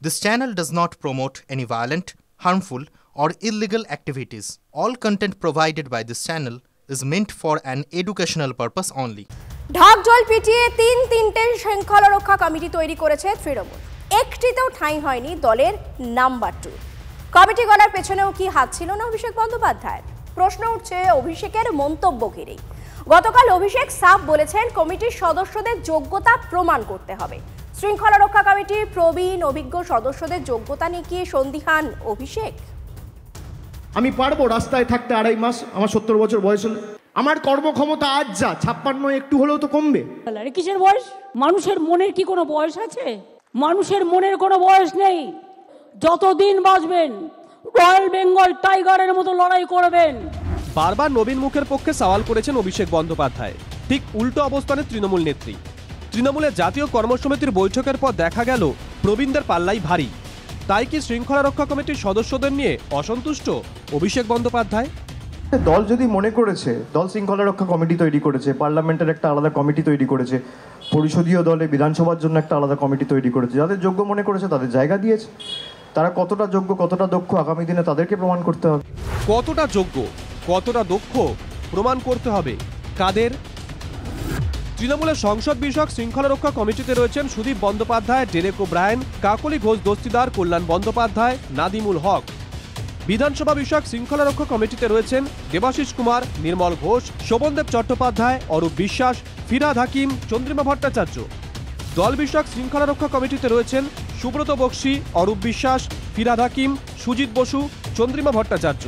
This channel does not promote any violent, harmful, or illegal activities. All content provided by this channel is meant for an educational purpose only. ঢাক জল পিটিয়ে তিনটে শৃঙ্খলা রক্ষা committee তৈরি করেছে তৃণমূল। একটিতেও ঠাঁই হয়নি দলের নাম্বার 2। কমিটি গড়ার পেছনেও কি হাত ছিল না অভিষেক বন্দ্যোপাধ্যায়ের? প্রশ্ন উঠছে অভিষেকের মন্তব্য ঘিরেই। গতকাল অভিষেক সাফ বলেছেন কমিটির সদস্যদের যোগ্যতা প্রমাণ করতে হবে। শৃঙ্খলা রক্ষা কমিটির প্রবীণ অভিজ্ঞ সদস্যদের যোগ্যতা নিয়ে কি সন্দিহান অভিষেক? আমি পারবো রাস্তায় থাকতে 2.5 মাস, আমার 70 বছর বয়স হলে? আমার কর্মক্ষমতা আজ যা 56 একটু হলেও তো কমবে। কিসের বয়স? মানুষের মনের কি কোনো বয়স আছে? মানুষের মনের কোনো বয়স নেই। যতদিন বাঁচবেন রয়্যাল বেঙ্গল টাইগারের মতো লড়াই করবেন। বারবার নবীন মুখের পক্ষে সওয়াল করেছেন অভিষেক বন্দ্যোপাধ্যায়। ঠিক উল্টো অবস্থানে তৃণমূল নেত্রী। তৃণমূলের জাতীয় কর্মসমিতির বৈঠকের পর দেখা গেল প্রবীণদের পাল্লাই ভারী। তাই কি শৃঙ্খলা রক্ষা কমিটির সদস্যদের নিয়ে অসন্তুষ্ট অভিষেক বন্দ্যোপাধ্যায়? দল যদি মনে করেছে, দল শৃঙ্খলা রক্ষা কমিটি তৈরি করেছে, পার্লামেন্টের একটা আলাদা কমিটি তৈরি করেছে, পরিষদীয় দলে বিধানসভার জন্য একটা আলাদা কমিটি তৈরি করেছে, যাদের যোগ্য মনে করেছে তাদের জায়গা দিয়েছে। তারা কতটা যোগ্য, কতটা দক্ষ আগামী দিনে তাদেরকে প্রমাণ করতে হবে। কতটা যোগ্য, কতটা দক্ষ প্রমাণ করতে হবে কাদের? তৃণমূলের সংসদ বিষয়ক শৃঙ্খলা রক্ষা কমিটিতে রয়েছেন সুদীপ বন্দ্যোপাধ্যায়, ডেরেক ওব্রায়েন, কাকলি ঘোষ দস্তিদার, কল্যাণ বন্দ্যোপাধ্যায়, নাদিমুল হক। বিধানসভা বিষয়ক শৃঙ্খলা রক্ষা কমিটিতে রয়েছেন দেবাশিস কুমার, নির্মল ঘোষ, শোভনদেব চট্টোপাধ্যায়, অরূপ বিশ্বাস, ফিরহাদ হাকিম, চন্দ্রিমা ভট্টাচার্য। দল বিষয়ক শৃঙ্খলা রক্ষা কমিটিতে রয়েছেন সুব্রত বক্সী, অরূপ বিশ্বাস, ফিরহাদ হাকিম, সুজিত বসু, চন্দ্রিমা ভট্টাচার্য।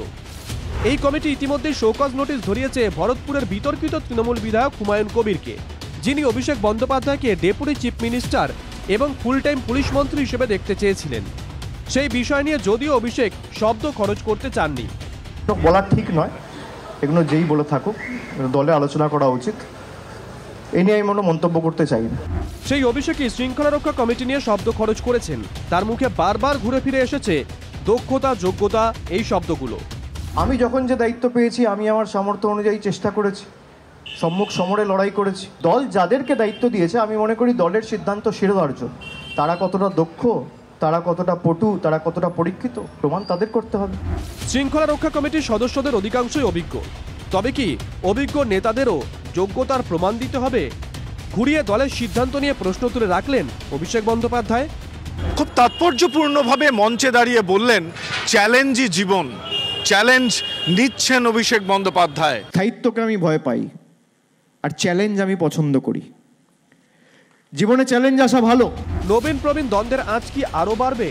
এই কমিটি ইতিমধ্যেই শোকজ নোটিশ ধরিয়েছে ভরতপুরের বিতর্কিত তৃণমূল বিধায়ক হুমায়ুন কবিরকে, যিনি অভিষেক বন্দ্যোপাধ্যায়কে ডেপুটি চিফ মিনিস্টার এবং ফুল টাইম পুলিশ মন্ত্রী হিসেবে দেখতে চেয়েছিলেন। সেই বিষয় নিয়ে যদিও অভিষেক শব্দ খরচ করতে চাননি। বলা ঠিক নয়, এগুলো যেই বলে থাকুক, দলে আলোচনা করা উচিত। এই নিয়ে আমি কোনো মন্তব্য করতে চাই না। সেই অভিষেকই শৃঙ্খলা রক্ষা কমিটি নিয়ে শব্দ খরচ করেছেন। তার মুখে বারবার ঘুরে ফিরে এসেছে দক্ষতা, যোগ্যতা এই শব্দগুলো। আমি যখন যে দায়িত্ব পেয়েছি আমি আমার সামর্থ্য অনুযায়ী চেষ্টা করেছি, সম্মুখ সমরে লড়াই করেছি। দল যাদেরকে দায়িত্ব দিয়েছে আমি মনে করি দলের সিদ্ধান্ত শিরোধার্য। তারা কতটা দক্ষ, তারা কতটা পটু, তারা কতটা পরীক্ষিত, প্রমাণ তাদের করতে হবে। শৃঙ্খলা রক্ষা কমিটির সদস্যদের অধিকাংশই অভিজ্ঞ। তবে কি অভিজ্ঞ নেতাদেরও যোগ্যতার প্রমাণ দিতে হবে? ঘুরিয়ে দলের সিদ্ধান্ত নিয়ে প্রশ্ন তুলে রাখলেন অভিষেক বন্দ্যোপাধ্যায়। খুব তাৎপর্যপূর্ণভাবে মঞ্চে দাঁড়িয়ে বললেন চ্যালেঞ্জই জীবন। চ্যালেঞ্জ নিচ্ছেন অভিষেক বন্দ্যোপাধ্যায়। দায়িত্বকে আমি ভয় পাই, আর চ্যালেঞ্জ আমি পছন্দ করি। জীবনে চ্যালেঞ্জ আসা ভালো। নবীন প্রবীণ দ্বন্দ্বের আঁচ কি আরও বাড়বে?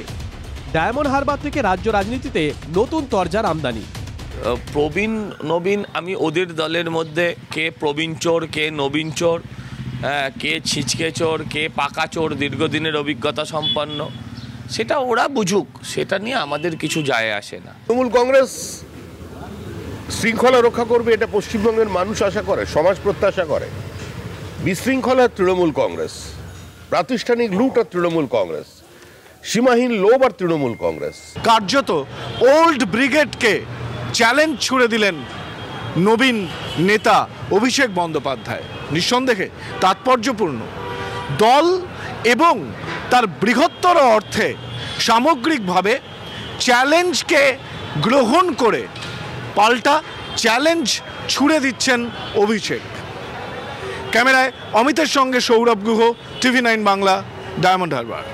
ডায়মন্ড হারবার থেকে রাজ্য রাজনীতিতে নতুন তরজার আমদানি। প্রবীণ নবীন, আমি ওদের দলের মধ্যে কে প্রবীণ চোর, কে নবীন চোর, কে ছিচকে চোর, কে পাকা চোর, দীর্ঘদিনের অভিজ্ঞতা সম্পন্ন, সেটা ওরা বুঝুক, সেটা নিয়ে আমাদের কিছু যায় আসে না। তৃণমূল কংগ্রেস শৃঙ্খলা রক্ষা করবে এটা পশ্চিমবঙ্গের মানুষ আশা করে, সমাজ প্রত্যাশা করে। বিশৃঙ্খলা তৃণমূল কংগ্রেস, প্রাতিষ্ঠানিক লুট আর তৃণমূল কংগ্রেস, সীমাহীন লোভ আর তৃণমূল কংগ্রেস। কার্যত ওল্ড ব্রিগেডকে চ্যালেঞ্জ ছুড়ে দিলেন নবীন নেতা অভিষেক বন্দ্যোপাধ্যায়। নিঃসন্দেহে তাৎপর্যপূর্ণ। দল এবং তার বৃহত্তর অর্থে সামগ্রিকভাবে চ্যালেঞ্জকে গ্রহণ করে পাল্টা চ্যালেঞ্জ ছুড়ে দিচ্ছেন অভিষেক। ক্যামেরায় অমিতের সঙ্গে সৌরভ গুহ, TV9 বাংলা, ডায়মন্ড হারবার।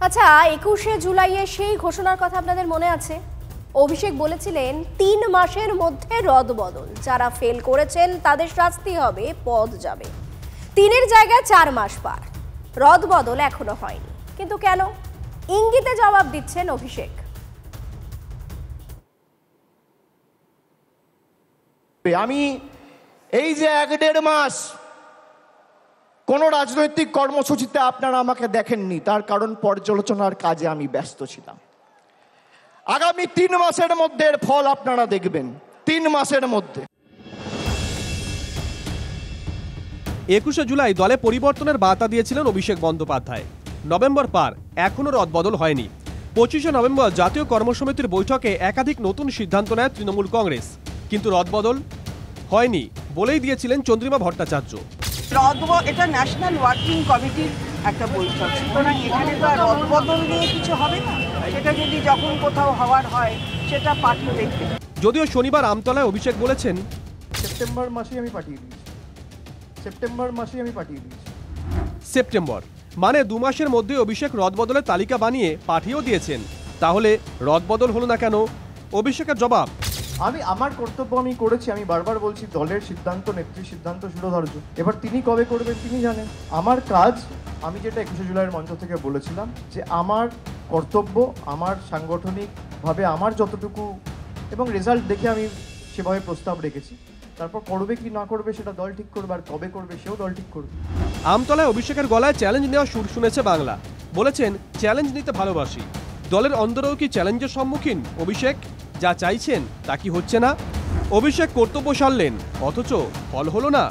আচ্ছা, 21শে জুলাইয়ে সেই ঘোষণার কথা আপনাদের মনে আছে? অভিষেক বলেছিলেন 3 মাসের মধ্যে রদবদল, যারা ফেল করেছেন তাদের শাস্তি হবে, পদ যাবে। 3-এর জায়গায় 4 মাস পার, রদবদল এখনো হয়নি। কিন্তু কেন? ইঙ্গিতে জবাব দিচ্ছেন অভিষেক। আমি এই যে 1-1.5 মাস কোনো রাজনৈতিক কর্মসূচিতে আপনারা আমাকে দেখেননি, তার কারণ পর্যালোচনার কাজে আমি ব্যস্ত ছিলাম। আগামী 3 মাসের মধ্যে এর ফল আপনারা দেখবেন। 3 মাসের মধ্যে। 21শে জুলাই দলে পরিবর্তনের বার্তা দিয়েছিলেন অভিষেক বন্দ্যোপাধ্যায়। নভেম্বর পার, এখনও রদবদল হয়নি। 25শে নভেম্বর জাতীয় কর্মসমিতির বৈঠকে একাধিক নতুন সিদ্ধান্ত নেয় তৃণমূল কংগ্রেস, কিন্তু রদবদল হয়নি বলেই দিয়েছিলেন চন্দ্রিমা ভট্টাচার্য। এটা ন্যাশনাল ওয়ার্কিং কমিটির একটা বৈঠক, সুতরাং এখানে তো আর রদবদল নিয়ে কিছু হবে না। সেটা যদি যখন কোথাও হওয়ার হয় সেটা পার্টি দেখবে। যদিও শনিবার আমতলায় অভিষেক বলেছেন, সেপ্টেম্বর মাসেই আমি পাঠিয়ে দিয়েছি। সেপ্টেম্বর মানে 2 মাসের মধ্যে অভিষেক রদবদলের তালিকা বানিয়ে পাঠিয়েও দিয়েছেন। তাহলে রদবদল হলো না কেন? অভিষেকের জবাব, আমার কর্তব্য আমি করেছি। আমি বারবার বলছি দলের সিদ্ধান্ত, নেত্রীর সিদ্ধান্ত শিরোধার্য। এবার তিনি কবে করবেন তিনি জানেন। আমার কাজ, আমি যেটা 21শে জুলাইয়ের মঞ্চ থেকে বলেছিলাম, যে আমার কর্তব্য, আমার সাংগঠনিকভাবে আমার যতটুকু এবং রেজাল্ট দেখে আমি সেভাবে প্রস্তাব রেখেছি। তারপর করবে কি না করবে সেটা দল ঠিক করবে, আর কবে করবে সেও দল ঠিক করবে। আমতলায় অভিষেকের গলায় চ্যালেঞ্জ নেওয়া সুর শুনেছে বাংলা। বলেছেন, চ্যালেঞ্জ নিতে ভালোবাসি। দলের অন্দরেও কি চ্যালেঞ্জের সম্মুখীন অভিষেক? যা চাইছেন তা কি হচ্ছে না? অভিষেক কর্তব্য সারলেন, অথচ ফল হলো না।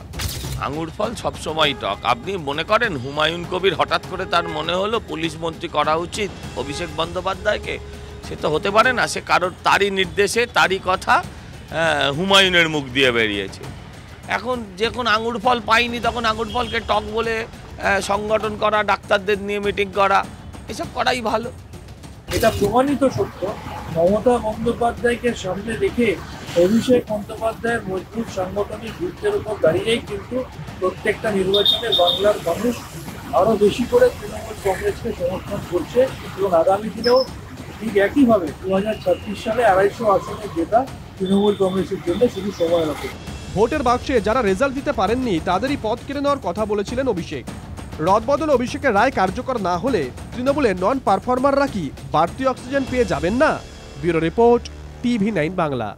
আঙুর ফল সবসময় টক। আপনি মনে করেন হুমায়ুন কবির হঠাৎ করে তার মনে হলো পুলিশ মন্ত্রী করা উচিত অভিষেক বন্দ্যোপাধ্যায়কে? সে তো হতে পারে না। সে কারোর তারই নির্দেশে, তারই কথা হুমায়ুনের মুখ দিয়ে বেরিয়েছে। এখন যখন আঙুর ফল পাইনি তখন আঙুর ফলকে টক বলে সংগঠন করা, ডাক্তারদের নিয়ে মিটিং করা, এসব করাই ভালো। এটা প্রমাণিত সত্য, মমতা বন্দ্যোপাধ্যায়কে সামনে রেখে অভিষেক বন্দ্যোপাধ্যায়ের মজবুত সাংগঠনিক ভিত্তির উপর দাঁড়িয়েই কিন্তু প্রত্যেকটা নির্বাচনে বাংলার মানুষ আরও বেশি করে তৃণমূল কংগ্রেসকে সমর্থন করছে এবং আগামী দিনেও ঠিক একইভাবে 2026 সালে 250 আসনে জেতা তৃণমূল কংগ্রেসের জন্য শুধু সময় লাগবে। ভোটের বাক্সে যারা রেজাল্ট দিতে পারেননি তাদেরই পদ কেড়ে নেওয়ার কথা বলেছিলেন অভিষেক। রদবদল অভিষেকের রায় কার্যকর না হলে তৃণমূলের নন পারফর্মাররা কি বাড়তি অক্সিজেন পেয়ে যাবেন না? Bureau report, TV9 Bangla.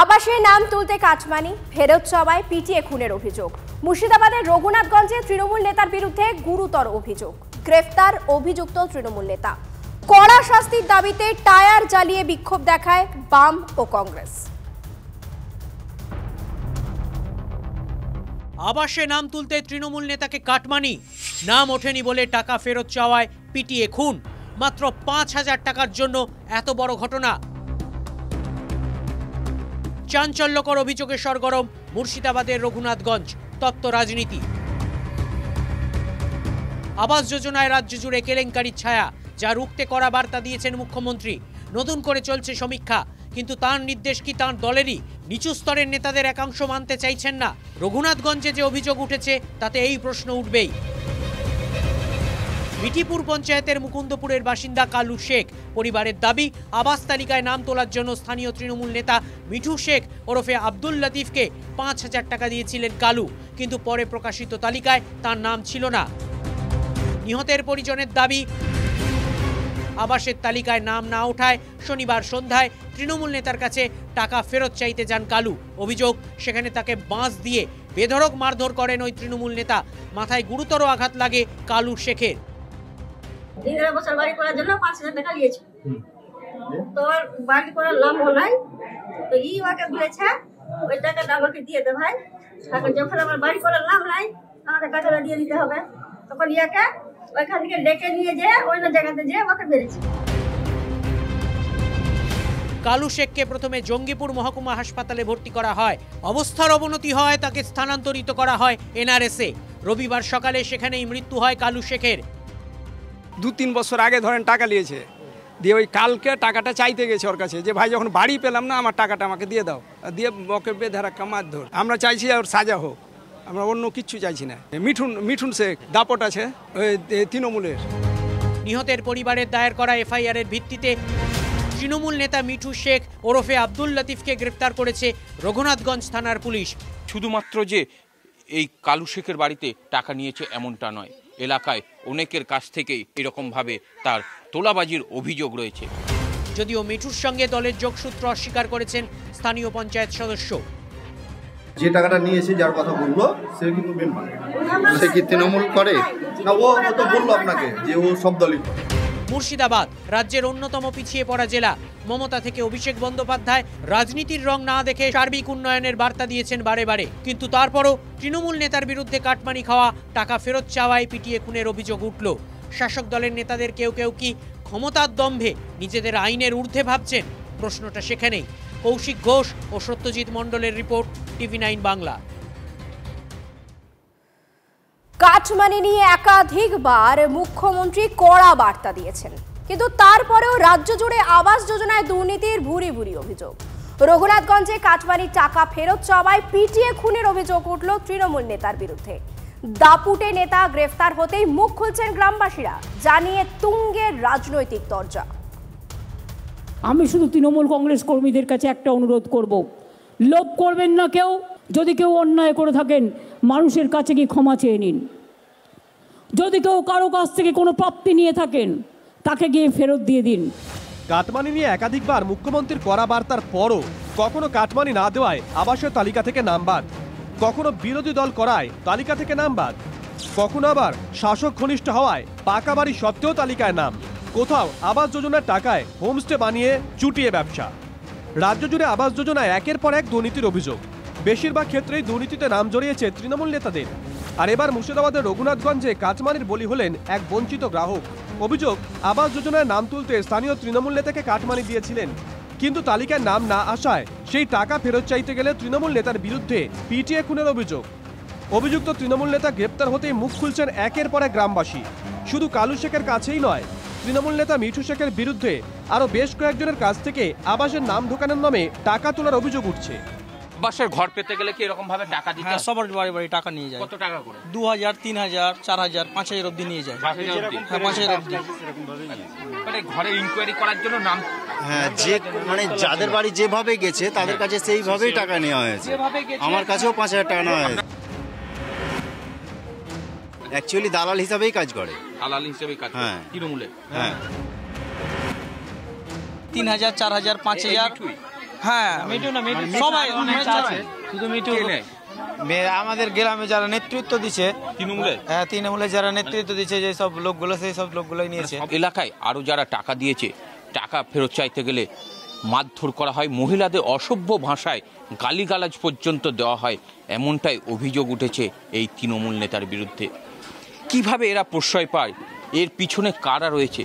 আবাসের নাম তুলতে কাটমানি, ফেরত চাওয়ায় পিটিয়ে খুনের অভিযোগ। মুর্শিদাবাদের রঘুনাথগঞ্জে তৃণমূল নেতার বিরুদ্ধে গুরুতর অভিযোগ। গ্রেফতার অভিযুক্ত তৃণমূল নেতা। কড়া শাস্তির দাবিতে টায়ার জ্বালিয়ে বিক্ষোভ দেখায় বাম ও কংগ্রেস। আবাসে নাম তুলতে তৃণমূল নেতাকে কাটমানি, নাম ওঠেনি বলে টাকা ফেরত চাওয়ায় পিটিয়ে খুন। মাত্র 5,000 টাকার জন্য এত বড় ঘটনা। চাঞ্চল্যকর অভিযোগে সরগরম মুর্শিদাবাদের রঘুনাথগঞ্জ। তপ্ত রাজনীতি। আবাস যোজনায় রাজ্য জুড়ে কেলেঙ্কারির ছায়া, যা রুখতে করা বার্তা দিয়েছেন মুখ্যমন্ত্রী। নতুন করে চলছে সমীক্ষা, কিন্তু তার নির্দেশ কি তার দলেরই? নিচু স্তরের নেতাদের একাংশ মানতে চাইছেন না। রঘুনাথগঞ্জে যে অভিযোগ উঠেছে তাতে এই প্রশ্ন উঠবেই। মিঠিপুর পঞ্চায়েতের মুকুন্দপুরের বাসিন্দা কালু শেখ পরিবারের দাবি, আবাস তালিকায় নাম তোলার জন্য স্থানীয় তৃণমূল নেতা মিঠু শেখ ওরফে আব্দুল লতিফকে 5,000 টাকা দিয়েছিলেন কালু, কিন্তু পরে প্রকাশিত তালিকায় তার নাম ছিল না। নিহতের পরিজনের দাবি, আবাসের তালিকায় নাম না ওঠায় শনিবার সন্ধ্যায় তৃণমূল নেতার কাছে টাকা ফেরত চাইতে যান কালু। অভিযোগ, সেখানে তাকে বাঁশ দিয়ে বেধড়ক মারধর করেন ওই তৃণমূল নেতা। মাথায় গুরুতর আঘাত লাগে কালু শেখের। 3 বছর বাড়ি করার জন্য 5,000 টাকা নিয়েছে। তো বাড়ি করার নাম বলাই, তো ওকে বলেছে ওই টাকাটা আমাকে দিয়ে দে ভাই। এখন যখন আমার বাড়ি করার নাম নাই, আমাকে টাকাটা দিয়ে দিতে হবে। তখন ইয়াকে ওইখান থেকে ডেকে নিয়ে যেয়ে অন্য জায়গাতে যেয়ে ওকে মেরেছে। কালু শেখকে প্রথমে জঙ্গিপুর মহকুমা হাসপাতালে ভর্তি করা হয়। অবস্থার অবনতি হয় তাকে স্থানান্তরিত করা হয় NRS-এ। রবিবার সকালে সেখানেই মৃত্যু হয় কালু শেখের। 2-3 বছর আগে ধরেন টাকা নিয়েছে, দিয়ে ওই কালকে টাকাটা চাইতে গেছে ওর কাছে, যে ভাই যখন বাড়ি পেলাম না আমার টাকাটা আমাকে দিয়ে দাও, দিয়ে ওকে বেধারাক্কা মারধর। আমরা চাইছি ওর সাজা হোক, আমরা অন্য কিচ্ছু চাইছি না। মিঠুন শেখ দাপট আছে ওই তৃণমূলের। নিহতের পরিবারের দায়ের করা FIR-এর ভিত্তিতে তৃণমূল নেতা মিঠু শেখ ওরফে আব্দুল লতিফকে গ্রেফতার করেছে রঘুনাথগঞ্জ থানার পুলিশ। শুধুমাত্র যে এই কালু শেখের বাড়িতে টাকা নিয়েছে এমনটা নয়, এলাকায় অনেকের কাছ থেকেই এরকমভাবে তার তোলাবাজির অভিযোগ রয়েছে। যদিও মিঠুর সঙ্গে দলের যোগসূত্র অস্বীকার করেছেন স্থানীয় পঞ্চায়েত সদস্য। যে টাকাটা নিয়েছে, যার কথা বললো, সে কিন্তু সে কি তৃণমূল করে না? ও তো বললো আপনাকে যে ও সব দলই করে। মুর্শিদাবাদ রাজ্যের অন্যতম পিছিয়ে পড়া জেলা। মমতা থেকে অভিষেক বন্দ্যোপাধ্যায় রাজনীতির রং না দেখে সার্বিক উন্নয়নের বার্তা দিয়েছেন বারে বারে, কিন্তু তারপরও তৃণমূল নেতার বিরুদ্ধে কাটমানি খাওয়া, টাকা ফেরত চাওয়ায় পিটিয়ে খুনের অভিযোগ উঠল। শাসক দলের নেতাদের কেউ কেউ কি ক্ষমতার দম্ভে নিজেদের আইনের ঊর্ধ্বে ভাবছেন? প্রশ্নটা সেখানেই। কৌশিক ঘোষ ও সত্যজিৎ মণ্ডলের রিপোর্ট, TV9 বাংলা। কাটমানি নিয়ে একাধিকবার মুখ্যমন্ত্রী কড়া বার্তা দিয়েছেন, কিন্তু তারপরেও রাজ্য জুড়ে আবাস যোজনায় দুর্নীতির ভুরি ভুরি অভিযোগ। রঘুনাথগঞ্জে কাটমানির টাকা ফেরত চাওয়ায় পিটিয়ে খুনের অভিযোগ উঠল তৃণমূল নেতার বিরুদ্ধে। দাপুটে নেতা গ্রেফতার হতেই মুখ খুলছেন গ্রামবাসীরা, জানিয়ে তুঙ্গের রাজনৈতিক দরজা। আমি শুধু তৃণমূল কংগ্রেস কর্মীদের কাছে একটা অনুরোধ করব, লোভ করবেন না কেউ। যদি কেউ অন্যায় করে থাকেন মানুষের কাছে গিয়ে ক্ষমা চেয়ে নিন। যদি কেউ কারো কাছ থেকে কোনো প্রাপ্তি নিয়ে থাকেন তাকে গিয়ে ফেরত দিয়ে দিন। কাটমানি নিয়ে একাধিকবার মুখ্যমন্ত্রীর কড়া বার্তার পরও কখনো কাটমানি না দেওয়ায় আবাসের তালিকা থেকে নাম বাদ, কখনো বিরোধী দল করায় তালিকা থেকে নাম বাদ, কখনো আবার শাসক ঘনিষ্ঠ হওয়ায় পাকা বাড়ি সত্ত্বেও তালিকায় নাম। কোথাও আবাস যোজনার টাকায় হোমস্টে বানিয়ে চুটিয়ে ব্যবসা। রাজ্য জুড়ে আবাস যোজনায় একের পর এক দুর্নীতির অভিযোগ। বেশিরভাগ ক্ষেত্রেই দুর্নীতিতে নাম জড়িয়েছে তৃণমূল নেতাদের। আর এবার মুর্শিদাবাদের রঘুনাথগঞ্জে কাটমানির বলি হলেন এক বঞ্চিত গ্রাহক। অভিযোগ, আবাস যোজনায় নাম তুলতে স্থানীয় তৃণমূল নেতাকে কাটমানি দিয়েছিলেন, কিন্তু তালিকায় নাম না আসায় সেই টাকা ফেরত চাইতে গেলে তৃণমূল নেতার বিরুদ্ধে পিটিয়ে খুনের অভিযোগ। অভিযুক্ত তৃণমূল নেতা গ্রেপ্তার হতেই মুখ খুলছেন একের পর এক গ্রামবাসী। শুধু কালু শেখের কাছেই নয়, তৃণমূল নেতা মিঠু শেখের বিরুদ্ধে আরও বেশ কয়েকজনের কাছ থেকে আবাসের নাম ঢোকানোর নামে টাকা তোলার অভিযোগ উঠছে। আবাসের ঘর পেতে গেলে কি এরকম ভাবে টাকা দিতে? হ্যাঁ, সবার বাড়ি বাড়ি টাকা নিয়ে যায়। কত টাকা করে? 2000, 3000, 4000, 5000 অবধি নিয়ে যায়। 5000 অবধি। মানে ঘরে ইনকোয়ারি করার জন্য নাম, হ্যাঁ, যে মানে যাদের বাড়ি যেভাবে গেছে তাদের কাছে সেইভাবেই টাকা নেওয়া হয়েছে। আমার কাছেও 5000 টাকা নেওয়া হয়েছে। অ্যাকচুয়ালি দালাল হিসাবেই কাজ করে। দালাল হিসেবে কাজ করে তৃণমূলে। হ্যাঁ, 3000, 4000, 5000। হ্যাঁ, মিঠু না, মিঠু সবাই আছে, শুধু মিঠু নেই। আমাদের গ্রামে যারা নেতৃত্ব দিচ্ছে তৃণমূলে, হ্যাঁ তৃণমূলে যারা নেতৃত্ব দিচ্ছে, যে সব লোকগুলো সেই সব লোকগুলোই নিয়েছে। এলাকায় আরো যারা টাকা দিয়েছে, টাকা ফেরত চাইতে গেলে মারধর করা হয়, মহিলাদের অসভ্য ভাষায় গালিগালাজ পর্যন্ত দেওয়া হয়, এমনটাই অভিযোগ উঠেছে এই তৃণমূল নেতার বিরুদ্ধে। কিভাবে এরা প্রশ্রয় পায়, এর পিছনে কারা রয়েছে?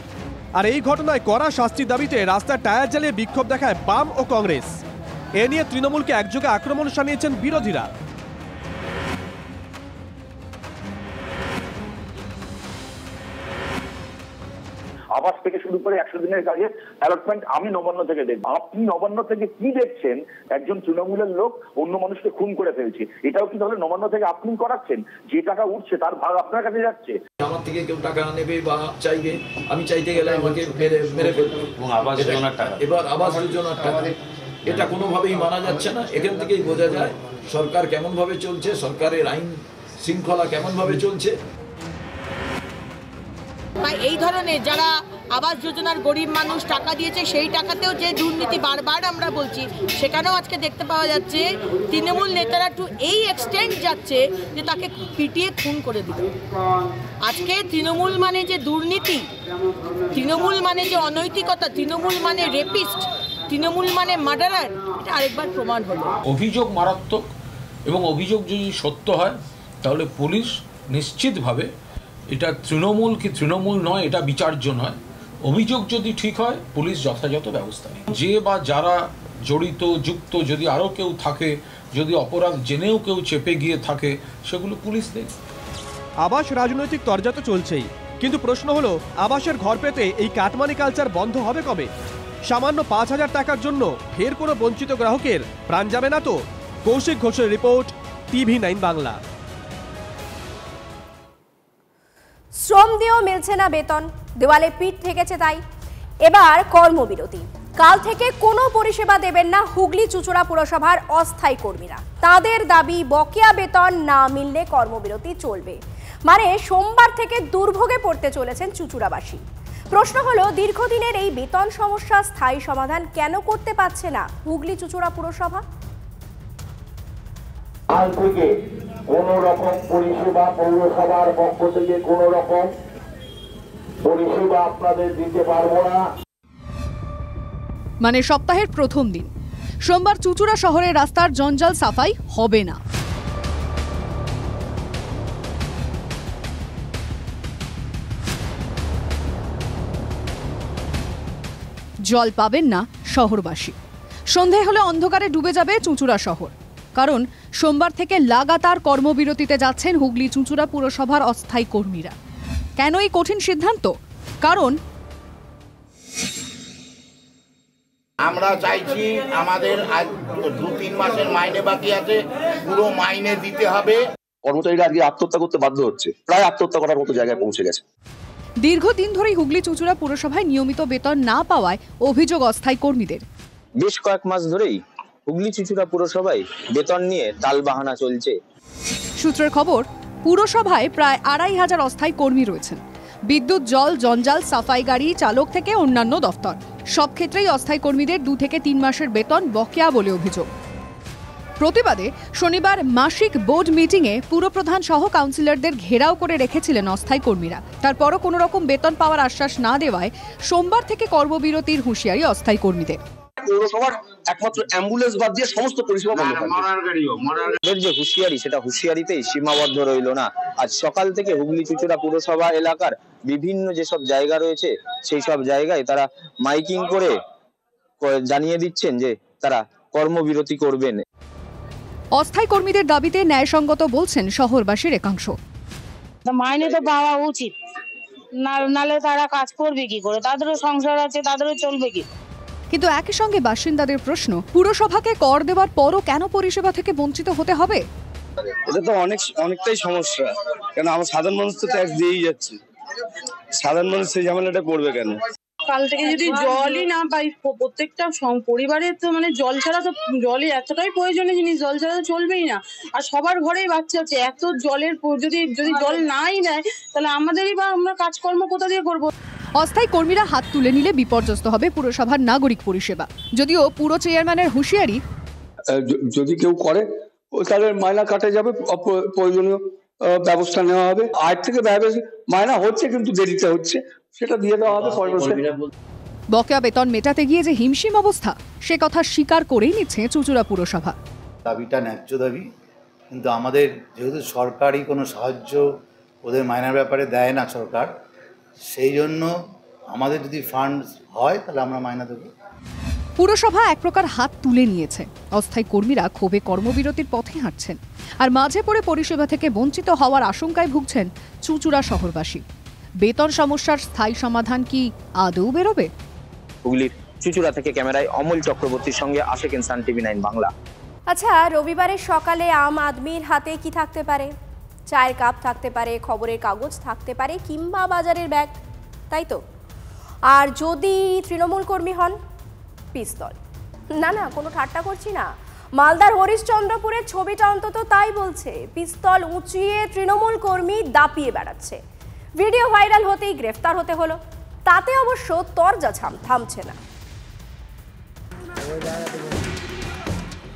আর এই ঘটনায় কড়া শাস্তির দাবিতে রাস্তায় টায়ার জ্বালিয়ে বিক্ষোভ দেখায় বাম ও কংগ্রেস। এ নিয়ে তৃণমূলকে একযোগে আক্রমণ শানিয়েছেন বিরোধীরা। আবাস থেকে শুরু করে 100 দিনের কাজে অ্যালটমেন্ট আমি নবান্ন থেকে দেখবো। আপনি নবান্ন থেকে কি দেখছেন? একজন তৃণমূলের লোক অন্য মানুষকে খুন করে ফেলছে, এটাও কি তাহলে নবান্ন থেকে আপনি করাচ্ছেন? যে টাকা উঠছে তার ভাগ আপনার কাছে যাচ্ছে। আমার থেকে কেউ টাকা নেবে বা চাইবে, আমি চাইতে গেলে আমাকে মেরে ফেলবে। এবার আবাস যোজনার টাকা, এটা কোনোভাবেই মানা যাচ্ছে না। এখান থেকেই বোঝা যায় সরকার কেমন ভাবে চলছে, সরকারের আইন শৃঙ্খলা কেমন ভাবে চলছে। এই ধরনের যারা আবাস যোজনার গরিব মানুষ টাকা দিয়েছে, সেই টাকাতেও যে দুর্নীতি বারবার আমরা বলছি, সেখানেও আজকে দেখতে পাওয়া যাচ্ছে তৃণমূল নেতারা টু এই এক্সটেন্ট যাচ্ছে যে তাকে পিটিয়ে খুন করে দিল। আজকে তৃণমূল মানে যে দুর্নীতি, তৃণমূল মানে যে অনৈতিকতা, তৃণমূল মানে রেপিস্ট, তৃণমূল মানে মার্ডারার, এটা আরেকবার প্রমাণ হলো। অভিযোগ মারাত্মক, এবং অভিযোগ যদি সত্য হয় তাহলে পুলিশ নিশ্চিতভাবে, এটা তৃণমূল কি তৃণমূল নয় এটা বিচার্য নয়, অভিযোগ যদি ঠিক হয় পুলিশ যথাযথ ব্যবস্থা নেয়। যে বা যারা জড়িত যুক্ত, যদি আরও কেউ থাকে, যদি অপরাধ জেনেও কেউ চেপে গিয়ে থাকে, সেগুলো পুলিশ দেয়। আবাস রাজনৈতিক তরজা তো চলছেই, কিন্তু প্রশ্ন হলো আবাসের ঘর পেতে এই কাটমানি কালচার বন্ধ হবে কবে? সামান্য 5000 টাকার জন্য ফের কোনো বঞ্চিত গ্রাহকের প্রাণ যাবে না তো? কৌশিক ঘোষের রিপোর্ট, TV9 বাংলা। শ্রম দিয়েও মিলছে না বেতন, দেওয়ালে পিঠ ঠেকেছে, তাই এবার কর্মবিরতি। কাল থেকে কোনো পরিষেবা দেবেন না হুগলি চুঁচুড়া পুরসভার অস্থায়ী কর্মীরা। তাদের দাবি, বকেয়া বেতন না মিললে কর্মবিরতি চলবে। মানে সোমবার থেকে দুর্ভোগে পড়তে চলেছেন চুঁচুড়াবাসী। প্রশ্ন হলো, দীর্ঘদিনের এই বেতন সমস্যা স্থায়ী সমাধান কেন করতে পারছে না হুগলি চুঁচুড়া পুরসভা? কাল থেকে কোন রকম পরিষেবা পৌরসভার পক্ষ থেকে কোন রকম পরিষেবা আপনাদের দিতে পারবো না। মানে সপ্তাহের প্রথম দিন সোমবার চুঁচুড়া শহরের রাস্তার জঞ্জাল সাফাই হবে না। জল পাবেন না শহরবাসী। সন্ধে হলে অন্ধকারে ডুবে যাবে চুঁচুড়া শহর, কারণ সোমবার থেকে লাগাতার কর্মবিরতিতে যাচ্ছেন হুগলি চুঁচুড়া পুরসভার অস্থায়ী কর্মীরা। কেন এই কঠিন সিদ্ধান্ত? কারণ আমরা চাইছি আমাদের আজ 2-3 মাসের মাইনে বাকি আছে, পুরো মাইনে দিতে হবে। কর্মচারীরা আজকে আত্মহত্যা করতে বাধ্য হচ্ছে, প্রায় আত্মহত্যা করার মতো জায়গায় পৌঁছে গেছে। দীর্ঘদিন ধরেই হুগলি চুঁচুড়া পুরসভায় নিয়মিত বেতন না পাওয়ায় অভিযোগ অস্থায়ী কর্মীদের। বেশ কয়েক মাস ধরেই হুগলি চুঁচুড়া পুরসভায় বেতন নিয়ে টালবাহানা চলছে। সূত্রের খবর, পুরসভায় প্রায় 2500 অস্থায়ী কর্মী রয়েছেন। বিদ্যুৎ, জল, জঞ্জাল, সাফাই গাড়ি চালক থেকে অন্যান্য দফতর, সব ক্ষেত্রেই অস্থায়ী কর্মীদের 2 থেকে 3 মাসের বেতন বকেয়া বলে অভিযোগ। প্রতিবাদে শনিবার মাসিক বোর্ড মিটিংয়ে পুরপ্রধান সহ কাউন্সিলরদের ঘেরাও করে রেখেছিলেন অস্থায়ী কর্মীরা। তারপরও কোনো রকম বেতন পাওয়ার আশ্বাস না দেওয়ায় সোমবার থেকে কর্মবিরতির হুঁশিয়ারি অস্থায়ী কর্মীদের। পৌরসভার একমাত্র অ্যাম্বুলেন্স বাদ দিয়ে সমস্ত পরিষেবা বন্ধ থাকবে। যে হুঁশিয়ারি, সেটা হুঁশিয়ারিতেই সীমাবদ্ধ রইল না। আজ সকাল থেকে হুগলি চুঁচুড়া পুরসভা এলাকার বিভিন্ন যেসব জায়গা রয়েছে সেই সব জায়গায় তারা মাইকিং করে জানিয়ে দিচ্ছেন যে তারা কর্মবিরতি করবেন। অস্থায়ী কর্মীদের দাবিতে ন্যায়সঙ্গত বলছেন শহরবাসীর একাংশ। মাইনে তো পাওয়া উচিত, নালে তারা কাজ করবে কি করে? তাদেরও সংসার আছে, তাদেরও চলবে কি? কিন্তু একই সঙ্গে বাসিন্দাদের প্রশ্ন, পুরসভাকে কর দেওয়ার পরও কেন পরিষেবা থেকে বঞ্চিত হতে হবে? এটা তো অনেকটাই সমস্যা, কেন আমার সাধারণ মানুষ তো ট্যাক্স দিয়েই যাচ্ছে, সাধারণ মানুষ সেই ঝামেলাটা করবে কেন? কাল থেকে যদি জলই না পাই, প্রত্যেকটা পরিবারের তো মানে জল ছাড়া তো, জলই এতটাই প্রয়োজনীয় জিনিস, জল ছাড়া তো চলবেই না। আর সবার ঘরেই বাচ্চা আছে, এত জলের যদি জল নাই দেয় তাহলে আমাদেরই বা আমরা কাজকর্ম কোথা দিয়ে করবো? অস্থায়ী কর্মীরা হাত তুলে নিলে বিপর্যস্ত হবে পুরসভার নাগরিক পরিষেবা। যদিও পুরো চেয়ারম্যানের হুঁশিয়ারি, যদি কেউ করে তাহলে মাইনা কাটা যাবে, প্রয়োজনীয় ব্যবস্থা নেওয়া হবে। আজ থেকে মাইনা হচ্ছে কিন্তু দেরিতে হচ্ছে, সেটা দিয়ে দেওয়া হবে। বকেয়া বেতন মেটাতে গিয়ে যে হিমশিম অবস্থা, সে কথা স্বীকার করেই নিচ্ছে চুঁচুড়া পুরসভা। দাবিটা ন্যায্য দাবি, কিন্তু আমাদের যেহেতু সরকারি কোনো সাহায্য ওদের মাইনার ব্যাপারে দেয় না সরকার, সেই জন্য আমাদের যদি ফান্ড হয় তাহলে আমরা মাইনা দেবো। পুরসভা এক প্রকার হাত তুলে নিয়েছে। অস্থায়ী কর্মীরা ক্ষোভে কর্মবিরতির পথে হাঁটছেন, আর মাঝে পড়ে পরিষেবা থেকে বঞ্চিত হওয়ার আশঙ্কায় ভুগছেন চুঁচুড়া শহরবাসী। বেতন সমস্যার স্থায়ী সমাধান কি আদৌ বেরোবে? হুগলির চুঁচুড়া থেকে ক্যামেরায় অমল চক্রবর্তীর সঙ্গে আশেকেন সান টিভি 9 বাংলা। আচ্ছা, রবিবারের সকালে আম আদমির হাতে কি থাকতে পারে? চায়ের কাপ থাকতে পারে, খবরের কাগজ থাকতে পারে, কিংবা বাজারের ব্যাগ, তাই তো? আর যদি তৃণমূল কর্মী হন, পিস্তল। না না, কোনো ঠাট্টা করছি না, মালদার হরিশ্চন্দ্রপুরের ছবিটা অন্তত তাই বলছে। পিস্তল উঁচিয়ে তৃণমূল কর্মী দাপিয়ে বেড়াচ্ছে। ভিডিও ভাইরাল হতেই গ্রেফতার হতে হলো। তাতে অবশ্য তরজা থামছে না।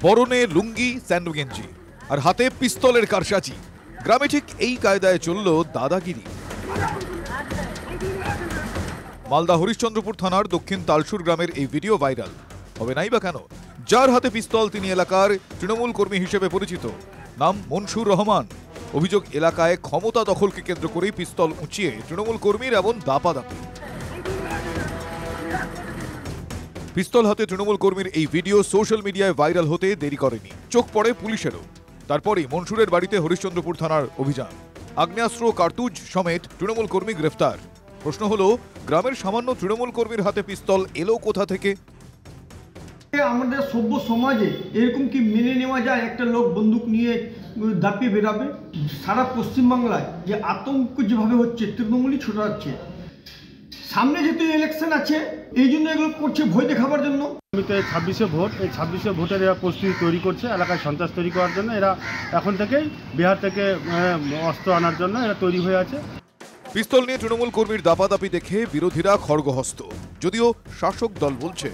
পরনে লুঙ্গি, স্যান্ডো গেঞ্জি আর হাতে পিস্তলের কারসাজি। গ্রামে ঠিক এই কায়দায় চলল দাদাগিরি। মালদা হরিশ্চন্দ্রপুর থানার দক্ষিণ তালসুর গ্রামের এই ভিডিও ভাইরাল হবে নাই বা কেন? যার হাতে পিস্তল তিনি এলাকার তৃণমূল কর্মী হিসেবে পরিচিত, নাম মনসুর রহমান। অভিযোগ, এলাকায় ক্ষমতা দখলকে কেন্দ্র করেই পিস্তল উঁচিয়ে তৃণমূল কর্মীর এমন দাপাদাপি। পিস্তল হাতে তৃণমূল কর্মীর এই ভিডিও সোশ্যাল মিডিয়ায় ভাইরাল হতে দেরি করেনি, চোখ পড়ে পুলিশেরও। তারপরই মনসুরের বাড়িতে হরিশ্চন্দ্রপুর থানার অভিযান। আগ্নেয়াস্ত্র, কার্তুজ সমেত তৃণমূল কর্মী গ্রেফতার। প্রশ্ন হলো, গ্রামের সামান্য তৃণমূল কর্মীর হাতে পিস্তল এলো কোথা থেকে? আমাদের সভ্য সমাজে এরকম কি মেনে নেওয়া যায় একটা লোক বন্দুক নিয়ে দাপিয়ে বেরাবে? সারা পশ্চিমবাংলায় যে আতঙ্ক যেভাবে হচ্ছে, তৃণমূলই ছোটাচ্ছে। সামনে যেহেতু ইলেকশন আছে, এই জন্য এগুলো করছে ভয় দেখাবার জন্য। 26শে ভোট, এই 26শে ভোটের এরা প্রস্তুতি তৈরি করছে এলাকায় সন্ত্রাস তৈরি করার জন্য। এরা এখন থেকেই বিহার থেকে অস্ত্র আনার জন্য এরা তৈরি হয়ে আছে। পিস্তল নিয়ে তৃণমূল কর্মীর দাপাদাপি দেখে বিরোধীরা খড়গহস্ত। যদিও শাসক দল বলছে,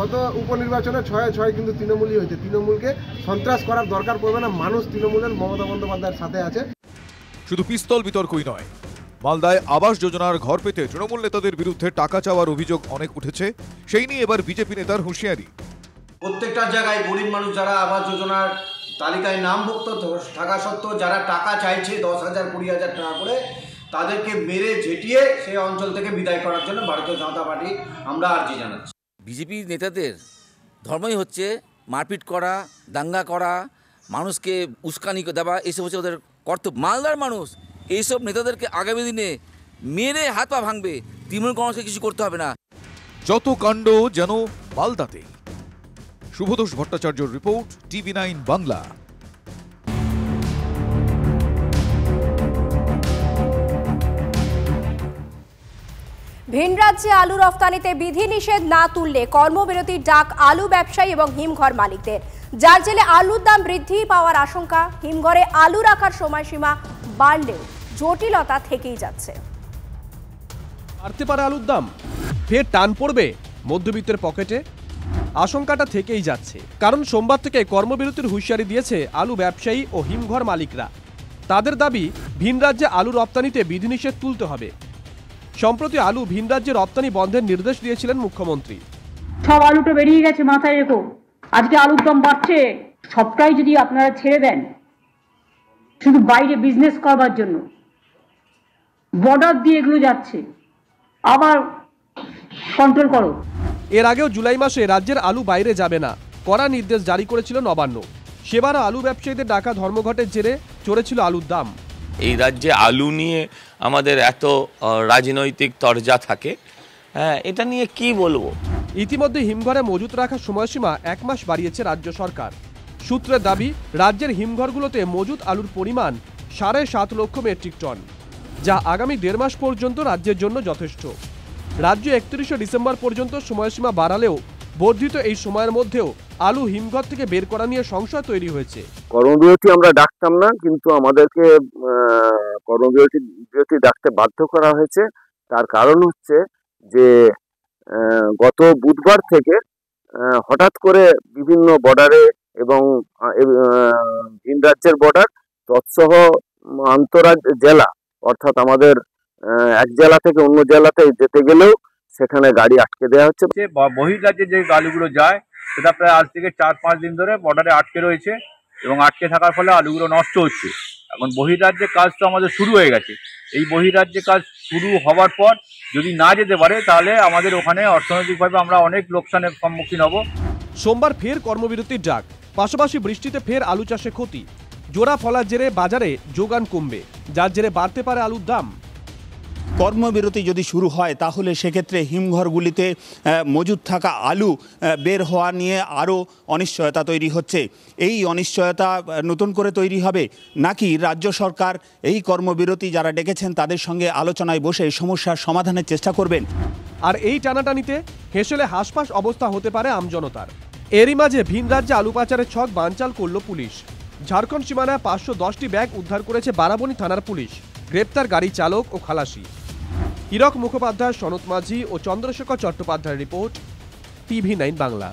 গত উপনির্বাচনে 6-6 কিন্তু তৃণমূলই হয়েছে। তৃণমূলকে সন্ত্রাস করার দরকার পড়বে না, মানুষ তৃণমূলের মমতা বন্দ্যোপাধ্যায়ের সাথে আছে। শুধু পিস্তল বিতর্কই নয়, মালদায় আবাস যোজনার ঘর পেতে তৃণমূল নেতাদের বিরুদ্ধে টাকা চাওয়ার অভিযোগ অনেক উঠেছে। সেই নিয়ে এবার বিজেপি নেতার হুঁশিয়ারি। প্রত্যেকটা জায়গায় গরিব মানুষ যারা আবাস যোজনার তালিকায় নামভুক্ত থাকা সত্ত্বেও যারা টাকা চাইছে 10,000 20,000 টাকা করে, তাদেরকে মেরে ঝেঁটিয়ে সেই অঞ্চল থেকে বিদায় করার জন্য ভারতীয় জনতা পার্টি আমরা আর্জি জানাচ্ছি। বিজেপি নেতাদের ধর্মই হচ্ছে মারপিট করা, দাঙ্গা করা, মানুষকে উস্কানি দেওয়া, এইসব হচ্ছে ওদের কর্তব্য। মালদার মানুষ এইসব নেতাদেরকে আগামী দিনে মেরে হাত পা ভাঙবে, তৃণমূল কংগ্রেসকে কিছু করতে হবে না। যত কাণ্ড যেন মালদাতে। শুভতোষ ভট্টাচার্যর রিপোর্ট, TV9 বাংলা। ভিন রাজ্যে আলু রফতানিতে বিধিনিষেধ না তুললে কর্মবিরতির ডাক আলু ব্যবসায়ী এবং হিমঘর মালিকদের, যার জেলে আলুর দাম বৃদ্ধি পাওয়ার আশঙ্কা। হিমঘরে আলু রাখার সময়সীমা বাড়লেও জটিলতা থেকেই যাচ্ছে। বাড়তে পারে আলুর দাম, ফের টান পড়বে মধ্যবিত্তের পকেটে, আশঙ্কাটা থেকেই যাচ্ছে। কারণ সোমবার থেকে কর্মবিরতির হুঁশিয়ারি দিয়েছে আলু ব্যবসায়ী ও হিমঘর মালিকরা। তাদের দাবি, ভিন রাজ্যে আলু রপ্তানিতে বিধিনিষেধ তুলতে হবে। সম্প্রতি আলু ভিন রাজ্যে রপ্তানি বন্ধের নির্দেশ দিয়েছিলেন মুখ্যমন্ত্রী। সব আলুটা বেরিয়ে গেছে, মাথায় রেখো। আজকে আলুর দাম বাড়ছে, সবটাই যদি আপনারা ছেড়ে দেন শুধু বাইরে বিজনেস করবার জন্য, বর্ডার দিয়ে এগুলো যাচ্ছে, আবার কন্ট্রোল করো। এর আগেও জুলাই মাসে রাজ্যের আলু বাইরে যাবে না, কড়া নির্দেশ জারি করেছিল নবান্ন। সেবারও আলু ব্যবসায়ীদের ডাকা ধর্মঘটের জেরে চড়েছিল আলুর দাম। এই রাজ্যে আলু নিয়ে আমাদের এত রাজনৈতিক তরজা থাকে, হ্যাঁ, এটা নিয়ে কি বলবো। ইতিমধ্যে হিমঘরে মজুত রাখার সময়সীমা 1 মাস বাড়িয়েছে রাজ্য সরকার। সূত্রের দাবি, রাজ্যের হিমঘরগুলোতে মজুত আলুর পরিমাণ 7.5 লক্ষ মেট্রিক টন, যা আগামী 1.5 মাস পর্যন্ত রাজ্যের জন্য যথেষ্ট। রাজ্য 31শে ডিসেম্বর পর্যন্ত সময়সীমা বাড়ালেও বর্ধিত এই সময়ের মধ্যেও আলু হিমঘর থেকে বের করা নিয়ে সংশয় তৈরি হয়েছে। কর্মবিরতি আমরা ডাকতাম না, কিন্তু আমাদেরকে কর্মবিরতি ডাকতে বাধ্য করা হয়েছে। তার কারণ হচ্ছে যে গত বুধবার থেকে হঠাৎ করে বিভিন্ন বর্ডারে এবং ভিন রাজ্যের বর্ডার তৎসহ আন্তঃরাজ্য জেলা, অর্থাৎ আমাদের এক জেলা থেকে অন্য জেলাতে যেতে গেলেও সেখানে গাড়ি আটকে দেওয়া হচ্ছে। বহির্রাজ্যে যে আলুগুলো যায় সেটা প্রায় আজ থেকে 4-5 দিন ধরে বর্ডারে আটকে রয়েছে এবং আটকে থাকার ফলে আলুগুলো নষ্ট হচ্ছে। এখন বহির্রাজ্যের কাজ তো আমাদের শুরু হয়ে গেছে। এই বহির্রাজ্যের কাজ শুরু হওয়ার পর যদি না যেতে পারে তাহলে আমাদের ওখানে অর্থনৈতিকভাবে আমরা অনেক লোকসানের সম্মুখীন হব। সোমবার ফের কর্মবিরতির ডাক, পাশাপাশি বৃষ্টিতে ফের আলু চাষে ক্ষতি। জোড়া ফলার জেরে বাজারে যোগান কমবে, যার জেরে বাড়তে পারে আলুর দাম। কর্মবিরতি যদি শুরু হয় তাহলে সেক্ষেত্রে হিমঘরগুলিতে মজুদ থাকা আলু বের হওয়া নিয়ে আরও অনিশ্চয়তা তৈরি হচ্ছে। এই অনিশ্চয়তা নতুন করে তৈরি হবে নাকি রাজ্য সরকার এই কর্মবিরতি যারা ডেকেছেন তাদের সঙ্গে আলোচনায় বসে সমস্যার সমাধানের চেষ্টা করবেন। আর এই টানাটানিতে হেসেলে হাসপাস অবস্থা হতে পারে আমজনতার। এরই মাঝে ভিন রাজ্যে আলু পাচারের ছক বানচাল করল পুলিশ। ঝাড়খণ্ড সীমানায় 510টি ব্যাগ উদ্ধার করেছে বারাবণী থানার পুলিশ। গ্রেপ্তার গাড়ি চালক ও খালাসি। হীরক মুখোপাধ্যায়, সনত মাঝি ও চন্দ্রশেখর চট্টোপাধ্যায়ের রিপোর্ট, TV9 বাংলা।